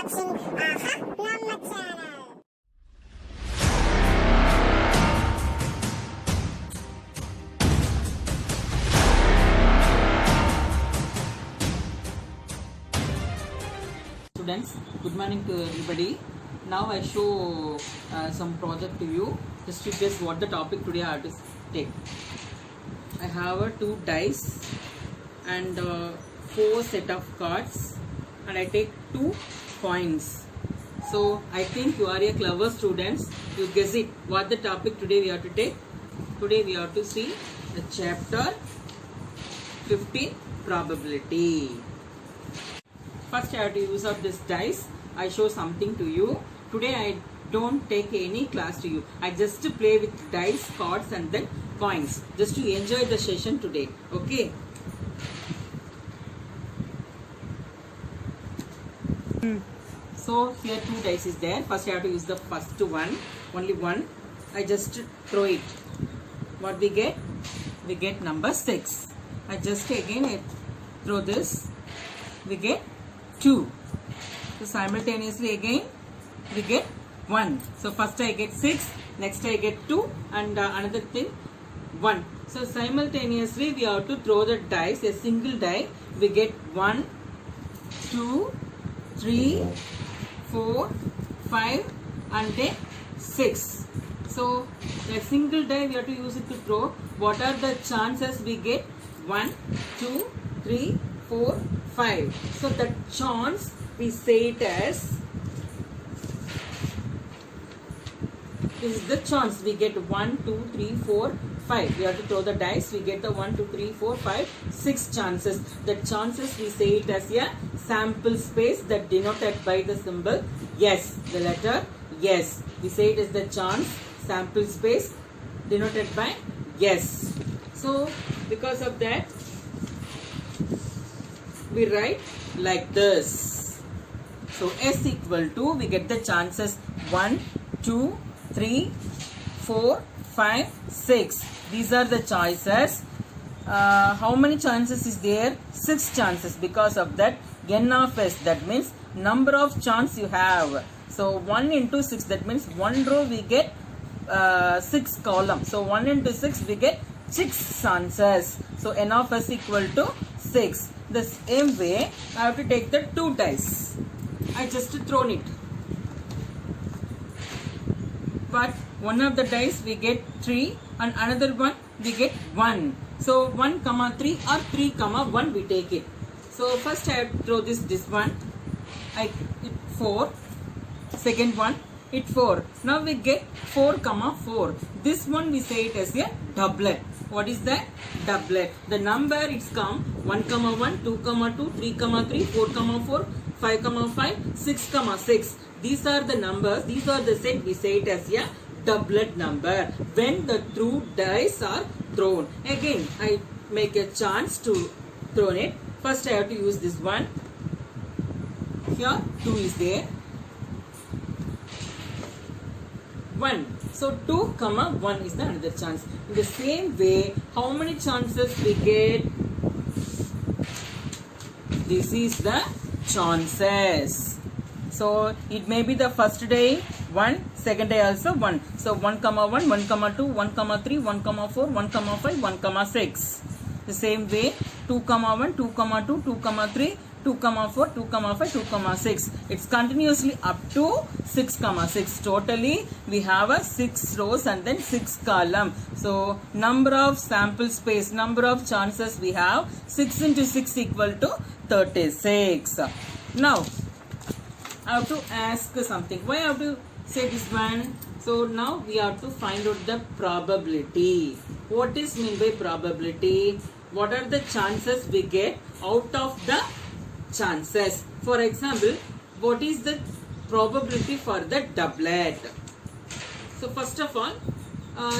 watching Aha Namma channel. Students, good morning to everybody. Now I show some project to you just to guess what the topic today I have to take. I have two dice and four set of cards, and I take 2 coins. So I think you are a clever students. You guess it. What the topic today we have to take? Today we have to see the chapter 15 probability. First I have to use up this dice. I show something to you. Today I don't take any class to you. I just play with dice, cards and then coins. Just to enjoy the session today. Okay. So here 2 dice is there. First I have to use the first one. Only one. I just throw it. What we get? We get number 6. I just again throw this. We get 2. So simultaneously again we get 1. So first I get 6, next I get 2, and another thing 1. So simultaneously we have to throw the dice, a single die. We get 1, 2, 3, 4, 5 and then 6. So a single die we have to use it to throw. What are the chances we get? 1, 2, 3, 4, 5. So the chance we say it as is the chance we get 1, 2, 3, 4, 5. We have to throw the dice. We get the 1, 2, 3, 4, 5, 6 chances. The chances we say it as a sample space that denoted by the symbol yes. The letter yes. We say it as the chance sample space denoted by yes. So because of that we write like this. So S equal to, we get the chances 1, 2, 3, 4, 5, 6. These are the choices. How many chances is there? 6 chances. Because of that N of S, that means number of chance you have. So 1 into 6, that means 1 row we get 6 columns. So 1 into 6 we get 6 chances. So N of S equal to 6. The same way I have to take the 2 dice. I just thrown it. But one of the dice we get 3 and another one we get 1. So 1, 3 or 3, 1 we take it. So first I have to throw this one. It 4. Second one it 4. Now we get 4, 4. This one we say it as a doublet. What is that? Doublet. The number it's come 1, 1, 2, 2, 3, 3, 4, 4, 5, 5, 6, 6. These are the numbers. These are the set. We say it as a doublet number when the 2 dice are thrown. Again, I make a chance to throw it. First, I have to use this one. Here, 2 is there. 1. So 2, 1 is the another chance. In the same way, how many chances we get? This is the chances. So it may be the first day 1, second day also 1. So 1, 1, 1, 2, 1, 3, 1, 4, 1, 5, 1, 6. The same way 2, 1, 2, 2, 2, 3, 2, 4, 2, 5, 2, 6. It's continuously up to 6, 6. Totally we have a 6 rows and then 6 column. So number of sample space, number of chances we have 6 into 6 equal to 36. Now I have to ask something. Why I have to say this one? So now we have to find out the probability. What is mean by probability? What are the chances we get out of the chances? For example, what is the probability for the doublet? So first of all,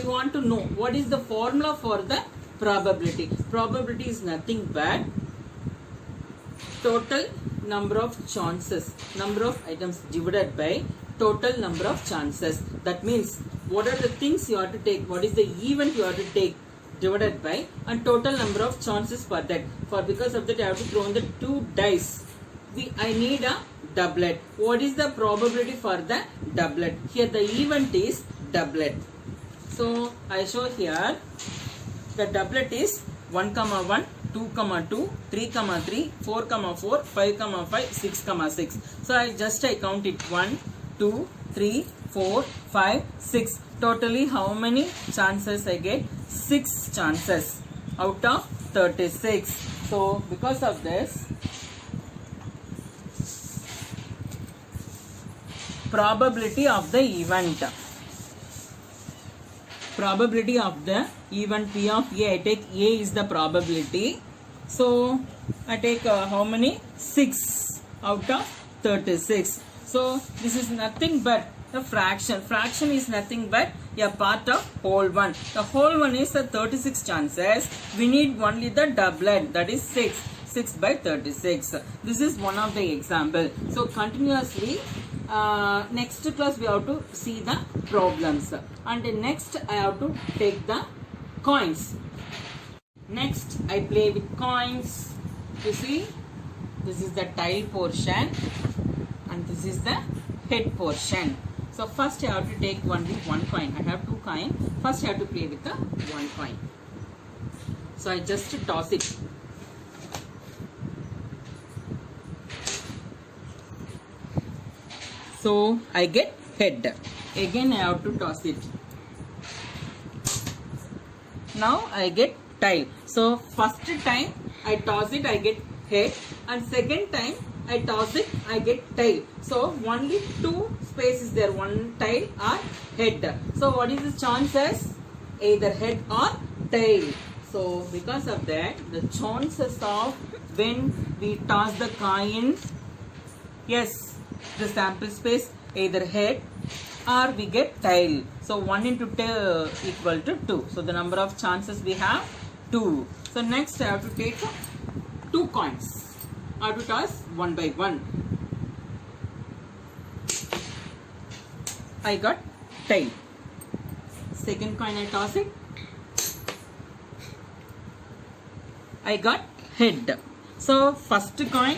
you want to know what is the formula for the probability. Probability is nothing but total number of chances, number of items divided by total number of chances. That means what are the things you have to take, what is the event you have to take divided by and total number of chances for that. For because of that I have to throw in the 2 dice. I need a doublet. What is the probability for the doublet? Here the event is doublet. So I show here the doublet is 1, 1, 2, 2, 3, 3, 4, 4, 5, 5, 6, 6. So I count it 1, 2, 3, 4, 5, 6. Totally how many chances I get? 6 chances out of 36. So because of this, probability of the event. Probability of the event P of A. I take A is the probability. So I take how many? 6 out of 36. So this is nothing but the fraction. Fraction is nothing but a part of whole one. The whole one is 36 chances. We need only the doublet, that is 6. 6 by 36. This is one of the example. So continuously next class we have to see the problems, and next I have to take the coins. Next I play with coins. You see, this is the tail portion and this is the head portion. So first I have to take only one coin. I have 2 coins. First I have to play with the 1 coin. So I just toss it. So I get head. Again I have to toss it. Now I get tail. So first time I toss it, I get head, and second time I toss it, I get tail. So only 2 spaces there, one tail or head. So what is the chances? Either head or tail. So because of that, the chances of when we toss the coin, yes, the sample space either head or we get tail. So 1 into 2 equal to 2. So the number of chances we have 2. So next I have to take 2 coins. I have to toss 1 by 1. I got tail. Second coin I toss it. I got head. So first coin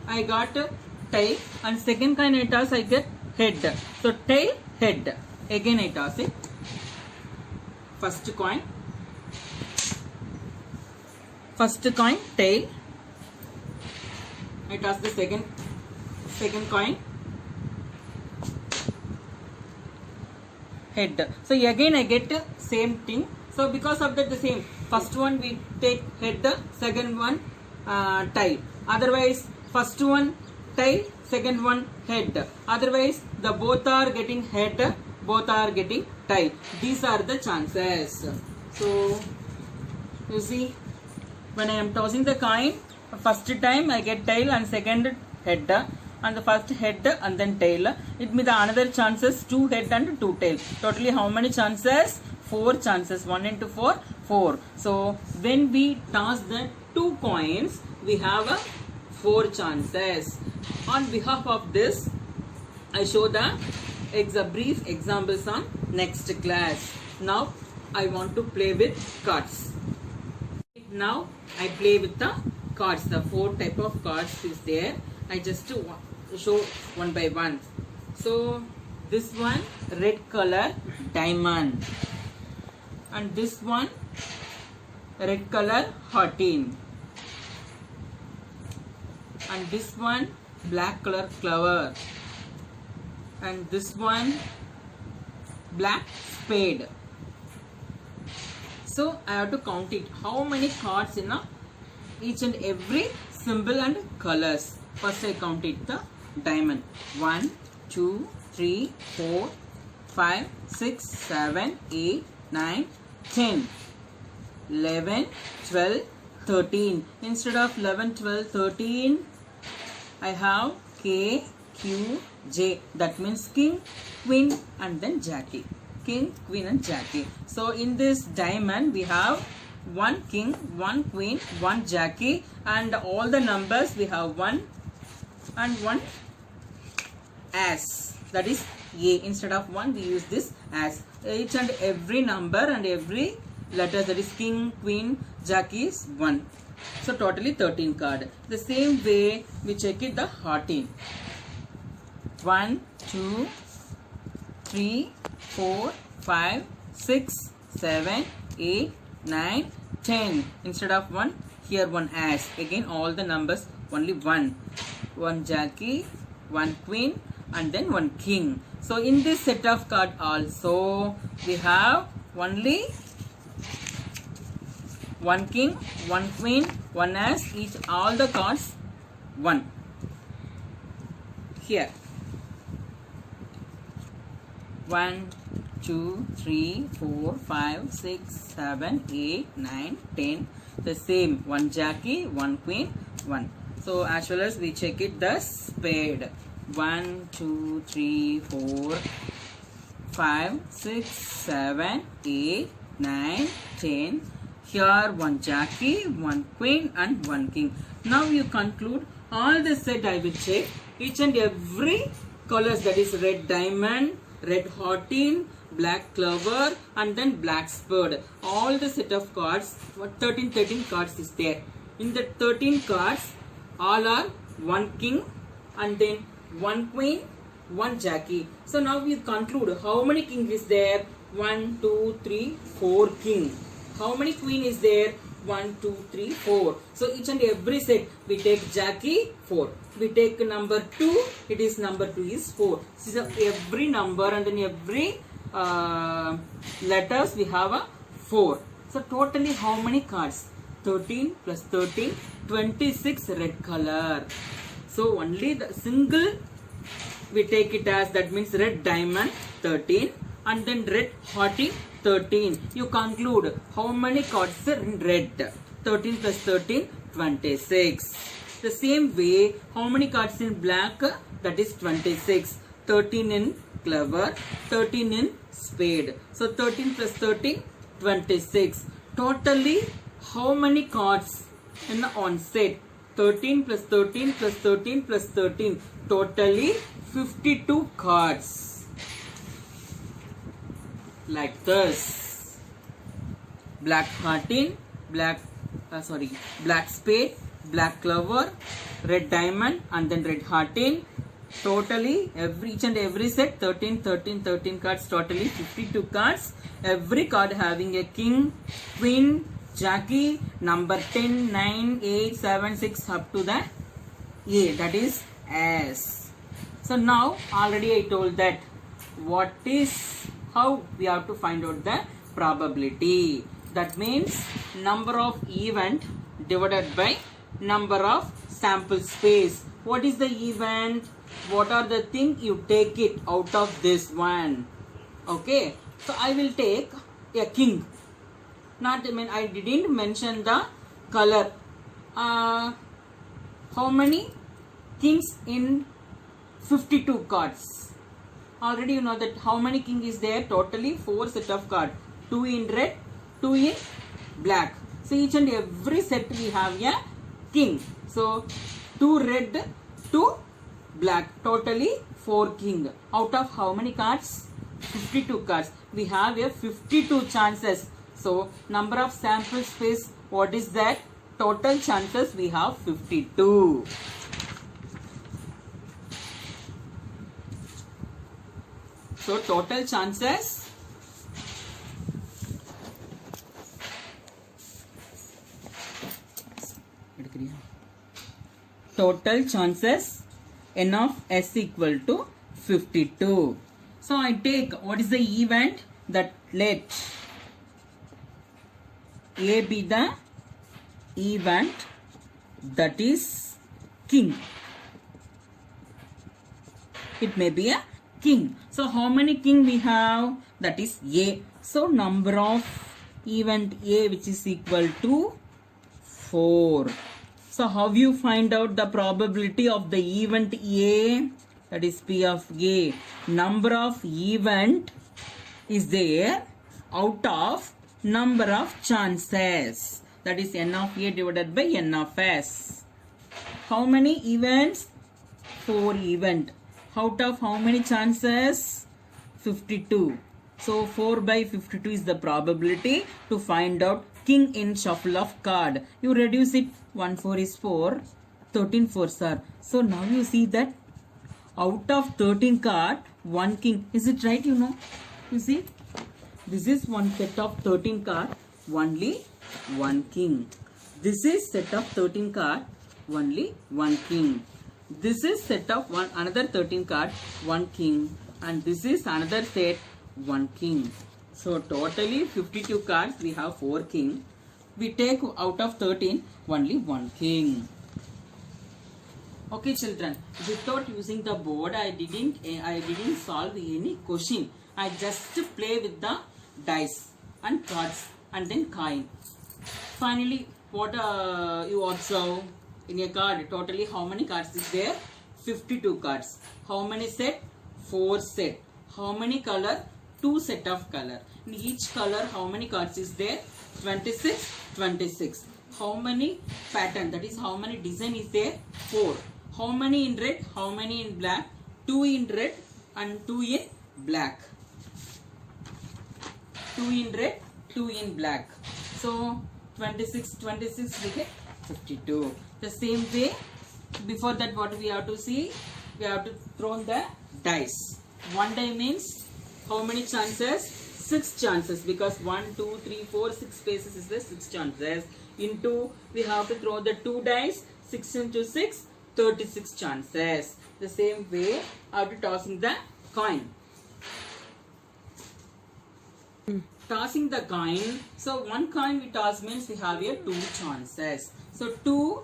I got tail, and second coin I toss, I get head. So tail, head. Again I toss it. First coin, tail. I toss the second coin, head. So again I get same thing. So because of that, the same. First one we take head, second one tail. Otherwise first one tail, second one head. Otherwise the both are getting head, both are getting tail. These are the chances. So you see, when I am tossing the coin, first time I get tail and second head, and the first head and then tail. It means the another chances 2 head and 2 tail. Totally how many chances? 4 chances. 1 into 4, 4. So when we toss the 2 coins, we have 4 chances. On behalf of this, I show the brief examples on next class. Now I want to play with cards. Now I play with the cards. The 4 type of cards is there. I just show one by one. So this one red color diamond, and this one red color 14, and this one black color flower, and this one black spade. So I have to count it. How many cards in each and every symbol and colors. First I count it the diamond. 1, 2, 3, 4, 5, 6, 7, 8, 9, 10, 11, 12, 13. Instead of 11, 12, 13, I have K, Q, J. That means king, queen, and then Jackie. King, queen, and Jackie. So in this diamond we have 1 king, 1 queen, 1 Jackie, and all the numbers we have 1 and 1 as. That is A. Instead of 1 we use this as. Each and every number and every letter, that is king, queen, Jackie, is 1. So totally 13 card. The same way we check it the 14. 1, 2, 3, 4, 5, 6, 7, 8, 9, 10. Instead of 1, here one as. Again all the numbers only 1. 1 Jackie, 1 Queen, and then 1 King. So in this set of card also we have only 1 King, 1 Queen, 1 as, each all the cards 1. Here 1, 2, 3, 4, 5, 6, 7, 8, 9, 10. The same 1 Jackie, 1 Queen, 1. So as well as we check it the spade. 1, 2, 3, 4, 5, 6, 7, 8, 9, 10. Here 1 Jackie, 1 Queen, and 1 King. Now you conclude all the set. I will check each and every colors, that is red diamond, red 14, black clover, and then black spade. All the set of cards, 13 cards is there. In the 13 cards, all are 1 King and then 1 Queen, 1 Jackie. So now we conclude how many King is there? 1, 2, 3, 4 King. How many Queen is there? 1, 2, 3, 4. So each and every set we take Jackie 4. We take number 2. It is number 2 is 4. So every number and then every letters we have a 4. So totally how many cards? 13 plus 13, 26 red color. So only the single we take it as, that means red diamond 13 and then red 14 13. You conclude how many cards are in red? 13 plus 13, 26. The same way, how many cards in black? That is 26. 13 in clover, 13 in spade. So 13 plus 13, 26. Totally how many cards in on set? 13 plus 13 plus 13 plus 13. Totally 52 cards. Like this. Black 13, black spade, black clover, red diamond, and then red 13. Totally each and every set 13 cards. Totally 52 cards. Every card having a king, queen, Jackie, number 10, 9, 8, 7, 6 up to the A, that is S. So now already I told that how we have to find out the probability. That means number of event divided by number of sample space. What is the event? What are the thing you take it out of this one? Okay, so I will take a king. I didn't mention the color. How many kings in 52 cards? Already you know that how many king is there? Totally 4 set of cards. 2 in red, 2 in black. So each and every set we have a king. So 2 red, 2 black. Totally 4 king. Out of how many cards? 52 cards. We have a 52 chances. So number of sample space, what is that? Total chances we have 52. So total chances n of s equal to 52. So I take what is the event that let A be the event, that is king. It may be a king. So how many king we have? That is A. So number of event A, which is equal to 4. So how you find out the probability of the event A? That is P of A. Number of event is there out of number of chances. That is N of A divided by N of S. How many events? 4 event. Out of how many chances? 52. So 4 by 52 is the probability to find out king in shuffle of card. You reduce it. 1 4 is 4. 13 fours are. So now you see that out of 13 card, 1 king. Is it right? You know. You see. This is one set of 13 card. Only 1 king. This is set of 13 card. Only 1 king. This is set of another 13 card. 1 king. And this is another set. 1 king. So totally 52 cards. We have 4 king. We take out of 13 only 1 king. Okay, children. Without using the board, I didn't solve any question. I just play with the dice and cards and then coin. Finally, what you observe in a card? Totally, how many cards is there? 52 cards. How many set? 4 set. How many color? 2 set of color. In each color, how many cards is there? 26. 26. How many pattern? That is, how many design is there? 4. How many in red? How many in black? 2 in red and 2 in black. 2 in red, 2 in black. So 26 we get 52. The same way, before that what we have to see? We have to throw the dice. 1 die means how many chances? 6 chances, because 1, 2, 3, 4, 6 spaces is the 6 chances. Into, we have to throw the 2 dice. 6 into 6, 36 chances. The same way, after tossing the coin. Tossing the coin. So 1 coin we toss means we have here 2 chances. So 2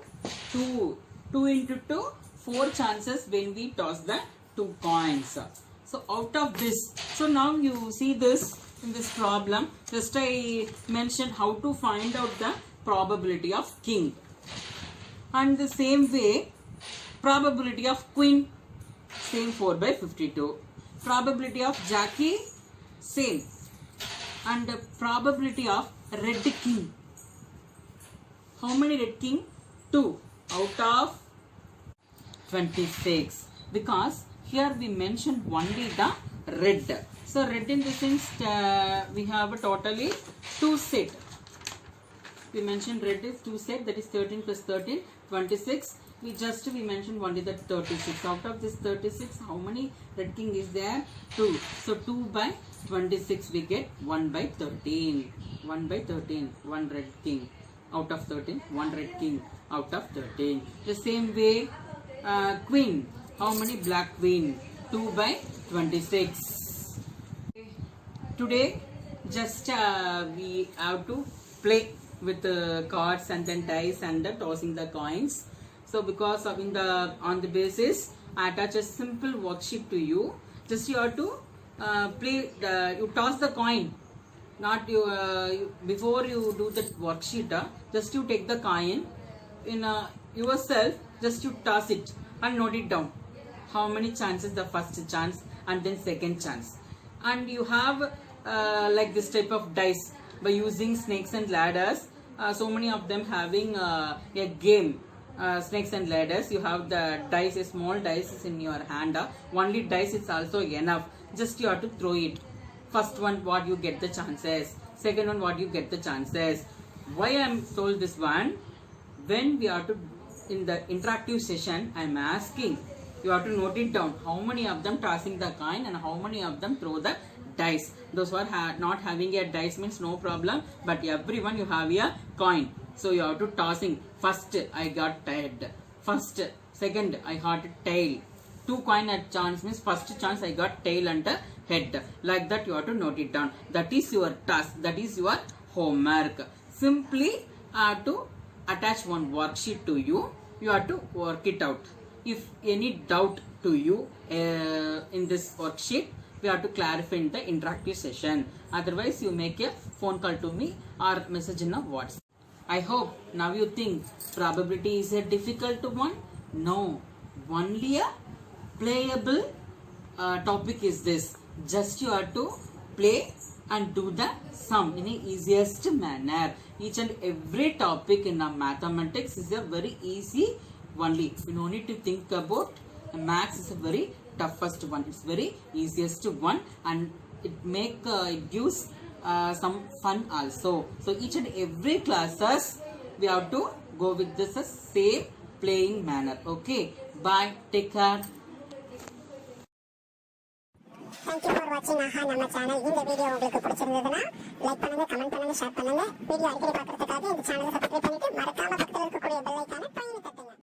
into 2, 4 chances when we toss the 2 coins. So out of this, so now you see this in this problem, just I mentioned how to find out the probability of king. And the same way, probability of queen, same 4 by 52. Probability of jockey, same. And the probability of red king. How many red king? 2 out of 26. Because here we mentioned only the red. So red in the sense we have totally 2 set. We mentioned red is 2 set, that is 13 plus 13, 26. We mentioned only that 36. Out of this 36, how many red king is there? 2. So 2 by 26 we get 1 by 13. 1 by 13, 1 red king. Out of 13, 1 red king out of 13. The same way, queen. How many black queen? 2 by 26. Today, just we have to play with cards and then dice and tossing the coins. So because of on the basis, I attach a simple worksheet to you. Just you have to play. You toss the coin. Not you before you do the worksheet. Just you take the coin in yourself. Just you toss it and note it down. How many chances? The first chance and then second chance. And you have like this type of dice by using snakes and ladders. So many of them having a game. Snakes and ladders. You have the dice, a small dice is in your hand. Only dice is also enough. Just you have to throw it. First one, what you get the chances. Second one, what you get the chances. Why I am told this one? When we are to in the interactive session, I am asking. You have to note it down. How many of them tossing the coin and how many of them throw the dice. Those who are not having a dice means no problem. But everyone you have a coin. So you have to tossing. First I got head. First, second I got tail. 2 coin at chance means first chance I got tail and head. Like that you have to note it down. That is your task. That is your homework. Simply have to attach one worksheet to you. You have to work it out. If any doubt to you in this worksheet, we have to clarify in the interactive session. Otherwise, you make a phone call to me or message in a WhatsApp. I hope now you think probability is a difficult one. No, only a playable topic is this. Just you have to play and do the sum in the easiest manner. Each and every topic in mathematics is a very easy only. We no need to think about maths is a very toughest one. It's very easiest one, and it gives some fun also. So each and every classes we have to go with this same playing manner. Okay, bye, take care. Thank you for watching ஆஹா நம்ம channel. இந்த video உங்களுக்கு பிடிச்சிருந்ததுன்னா like பண்ணுங்க, comment பண்ணுங்க, share பண்ணுங்க. Video அடிக்கடி பார்க்கறதுக்காக இந்த சேனலை சப்ஸ்கிரைப் பண்ணிட்டு மறக்காம பக்கத்துல இருக்கக்கூடிய பெல்